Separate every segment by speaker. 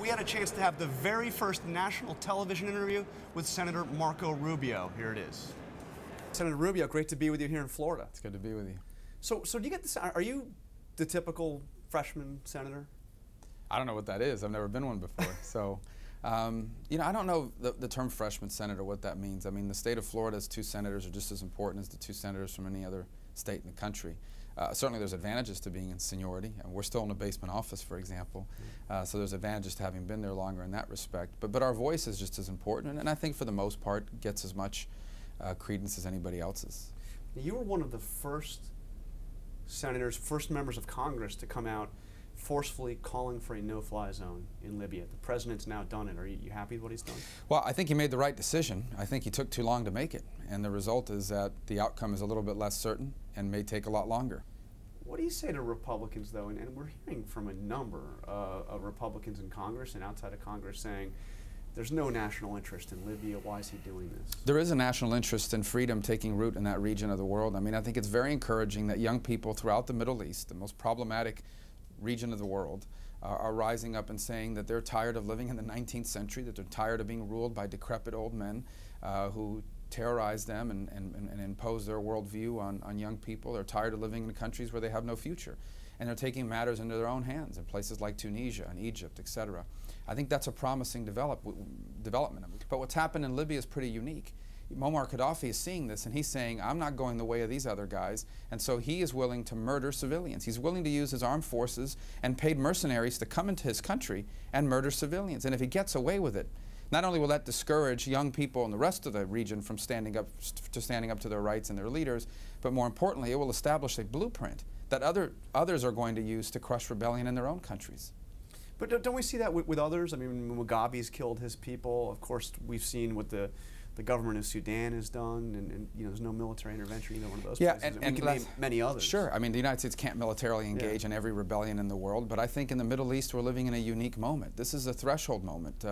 Speaker 1: We had a chance to have the very first national television interview with Senator Marco Rubio. Here it is. Senator Rubio, great to be with you here in Florida.
Speaker 2: It's good to be with you.
Speaker 1: So do you get this? Are you the typical freshman senator?
Speaker 2: I don't know what that is. I've never been one before. So, you know, I don't know the term freshman senator, what that means. I mean, the state of Florida's 2 senators are just as important as the 2 senators from any other state in the country. Certainly there's advantages to being in seniority. We're still in a basement office, for example, so there's advantages to having been there longer in that respect. But our voice is just as important, and I think for the most part gets as much credence as anybody else's.
Speaker 1: You were one of the first senators, first members of Congress to come out forcefully calling for a no-fly zone in Libya. The president's now done it. Are you happy with what he's done? Well,
Speaker 2: I think he made the right decision. I think he took too long to make it, and the result is that the outcome is a little bit less certain and may take a lot longer.
Speaker 1: What do you say to Republicans, though, and we're hearing from a number of Republicans in Congress and outside of Congress saying there's no national interest in Libya. Why is he doing this?
Speaker 2: There is a national interest in freedom taking root in that region of the world. I mean, I think it's very encouraging that young people throughout the Middle East, the most problematic region of the world, are rising up and saying that they're tired of living in the 19th century, that they're tired of being ruled by decrepit old men who terrorize them and impose their worldview on young people. They're tired of living in countries where they have no future. And they're taking matters into their own hands in places like Tunisia and Egypt, etc. I think that's a promising development. But what's happened in Libya is pretty unique. Muammar Gaddafi is seeing this, and he's saying, I'm not going the way of these other guys, and so he is willing to murder civilians. He's willing to use his armed forces and paid mercenaries to come into his country and murder civilians. And if he gets away with it, not only will that discourage young people in the rest of the region from standing up to their rights and their leaders, but more importantly, it will establish a blueprint that others are going to use to crush rebellion in their own countries.
Speaker 1: But don't we see that with others? I mean, Mugabe's killed his people. Of course, we've seen what the government of Sudan has done, and you know, there's no military intervention in either one of those places. And we can name many others.
Speaker 2: Sure. I mean, the United States can't militarily engage in every rebellion in the world, but I think in the Middle East we're living in a unique moment. This is a threshold moment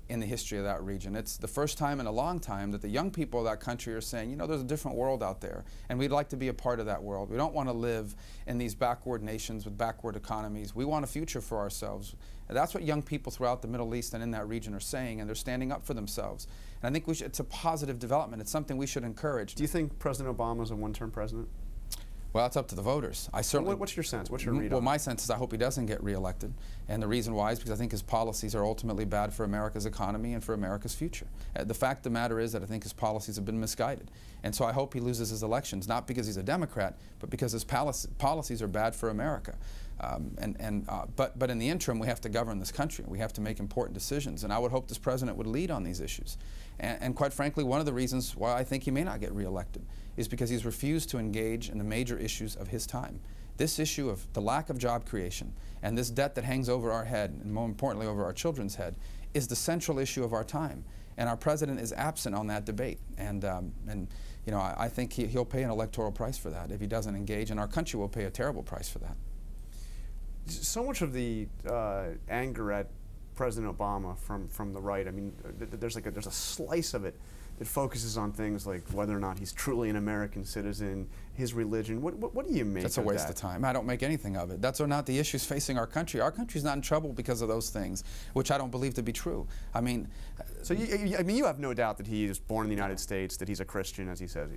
Speaker 2: in the history of that region. It's the first time in a long time that the young people of that country are saying, you know, there's a different world out there, and we'd like to be a part of that world. We don't want to live in these backward nations with backward economies. We want a future for ourselves. And that's what young people throughout the Middle East and in that region are saying, and they're standing up for themselves. And I think it's a positive development. It's something we should encourage.
Speaker 1: Do you think President Obama is a one-term president?
Speaker 2: Well, it's up to the voters. I certainly.
Speaker 1: What's your sense? What's your read on it?
Speaker 2: Well, my sense is I hope he doesn't get reelected, and the reason why is because I think his policies are ultimately bad for America's economy and for America's future. The fact of the matter is that I think his policies have been misguided, and so I hope he loses his elections, not because he's a Democrat, but because his policies are bad for America. But in the interim, we have to govern this country. We have to make important decisions, and I would hope this president would lead on these issues. And quite frankly, one of the reasons why I think he may not get reelected is because he's refused to engage in the major issues of his time. This issue of the lack of job creation and this debt that hangs over our head, and more importantly over our children's head, is the central issue of our time. And our president is absent on that debate. And you know, I think he'll pay an electoral price for that if he doesn't engage, and our country will pay a terrible price for that.
Speaker 1: So much of the anger at President Obama from the right, I mean, there's a slice of it that focuses on things like whether or not he's truly an American citizen, his religion. What do you make of that?
Speaker 2: That's a waste of time. I don't make anything of it. That's not the issues facing our country. Our country's not in trouble because of those things, which I don't believe to be true. I mean,
Speaker 1: so you have no doubt that he is born in the United States, that he's a Christian, as he says.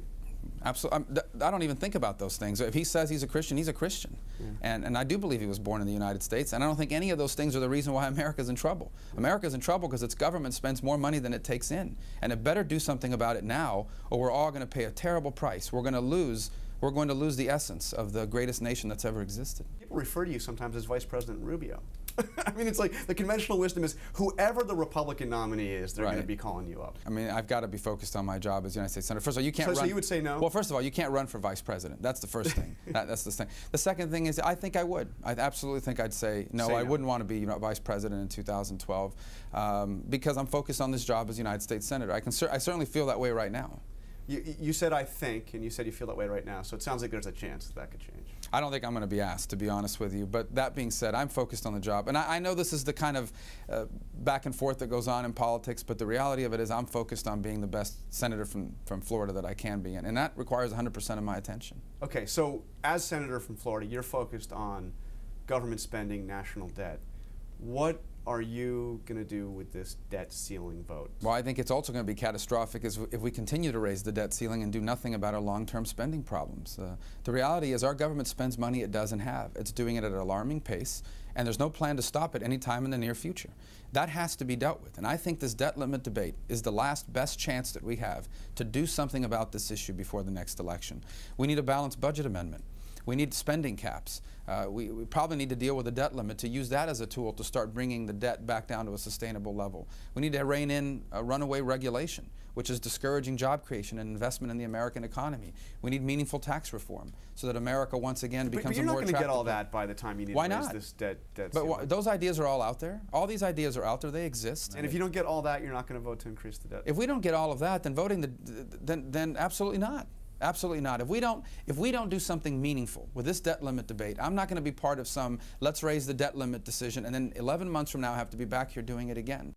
Speaker 2: Absolutely. I don't even think about those things. If he says he's a Christian, he's a Christian. Yeah. And I do believe he was born in the United States, and I don't think any of those things are the reason why America's in trouble. America's in trouble because its government spends more money than it takes in. And it better do something about it now, or we're all going to pay a terrible price. We're going to lose the essence of the greatest nation that's ever existed.
Speaker 1: People refer to you sometimes as Vice President Rubio. I mean, it's like the conventional wisdom is whoever the Republican nominee is, they're going to be calling you up.
Speaker 2: I mean, I've got to be focused on my job as United States Senator. First of all, you can't run.
Speaker 1: So you would say no?
Speaker 2: Well, first of all, you can't run for Vice President. That's the first thing. That's the thing. The second thing is I think I would. I absolutely think I'd say no. I wouldn't want to be Vice President in 2012 because I'm focused on this job as United States Senator. I certainly feel that way right now.
Speaker 1: You said I think, and you said you feel that way right now, so it sounds like there's a chance that could change.
Speaker 2: I don't think I'm going to be asked, to be honest with you, but that being said, I'm focused on the job. And I know this is the kind of back and forth that goes on in politics, but the reality of it is I'm focused on being the best senator from Florida that I can be, and that requires 100% of my attention.
Speaker 1: Okay, so as senator from Florida, you're focused on government spending, national debt. What are you going to do with this debt ceiling vote?
Speaker 2: Well, I think it's also going to be catastrophic if we continue to raise the debt ceiling and do nothing about our long-term spending problems. The reality is our government spends money it doesn't have. It's doing it at an alarming pace, and there's no plan to stop it any time in the near future. That has to be dealt with, and I think this debt limit debate is the last best chance that we have to do something about this issue before the next election. We need a balanced budget amendment. We need spending caps. We probably need to deal with the debt limit to use that as a tool to start bringing the debt back down to a sustainable level. We need to rein in runaway regulation, which is discouraging job creation and investment in the American economy. We need meaningful tax reform so that America once again becomes a more attractive.
Speaker 1: But you're not going to get all that by the time you need to raise this debt ceiling.
Speaker 2: Those ideas are all out there. All these ideas are out there. They exist.
Speaker 1: And if you don't get all that, you're not going to vote to increase the debt.
Speaker 2: If we don't get all of that, then voting then absolutely not. Absolutely not. If we don't do something meaningful with this debt limit debate, I'm not going to be part of some let's raise the debt limit decision and then 11 months from now have to be back here doing it again.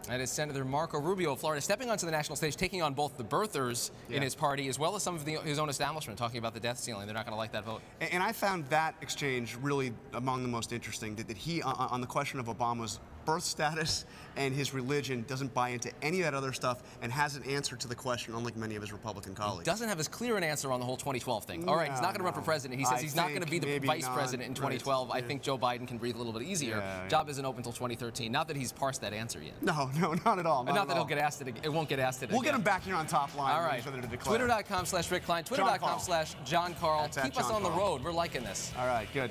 Speaker 3: That is Senator Marco Rubio of Florida, stepping onto the national stage, taking on both the birthers in his party as well as some of his own establishment, talking about the debt ceiling. They're not going to like that vote.
Speaker 4: And I found that exchange really among the most interesting, that he, on the question of Obama's birth status and his religion, doesn't buy into any of that other stuff and has an answer to the question, unlike many of his Republican colleagues.
Speaker 3: He doesn't have as clear an answer on the whole 2012 thing. All right, he's not going to run for president. He says he's not going to be the vice president in 2012. I think Joe Biden can breathe a little bit easier. Job isn't open until 2013. Not that he's parsed that answer yet.
Speaker 4: No, not at all.
Speaker 3: Not that he'll get asked it. It won't get asked it.
Speaker 4: We'll get him back here on Top Line.
Speaker 3: All right. Twitter.com/Rick Klein. Twitter.com/John Karl. Keep us on the road. We're liking this.
Speaker 4: All right, good.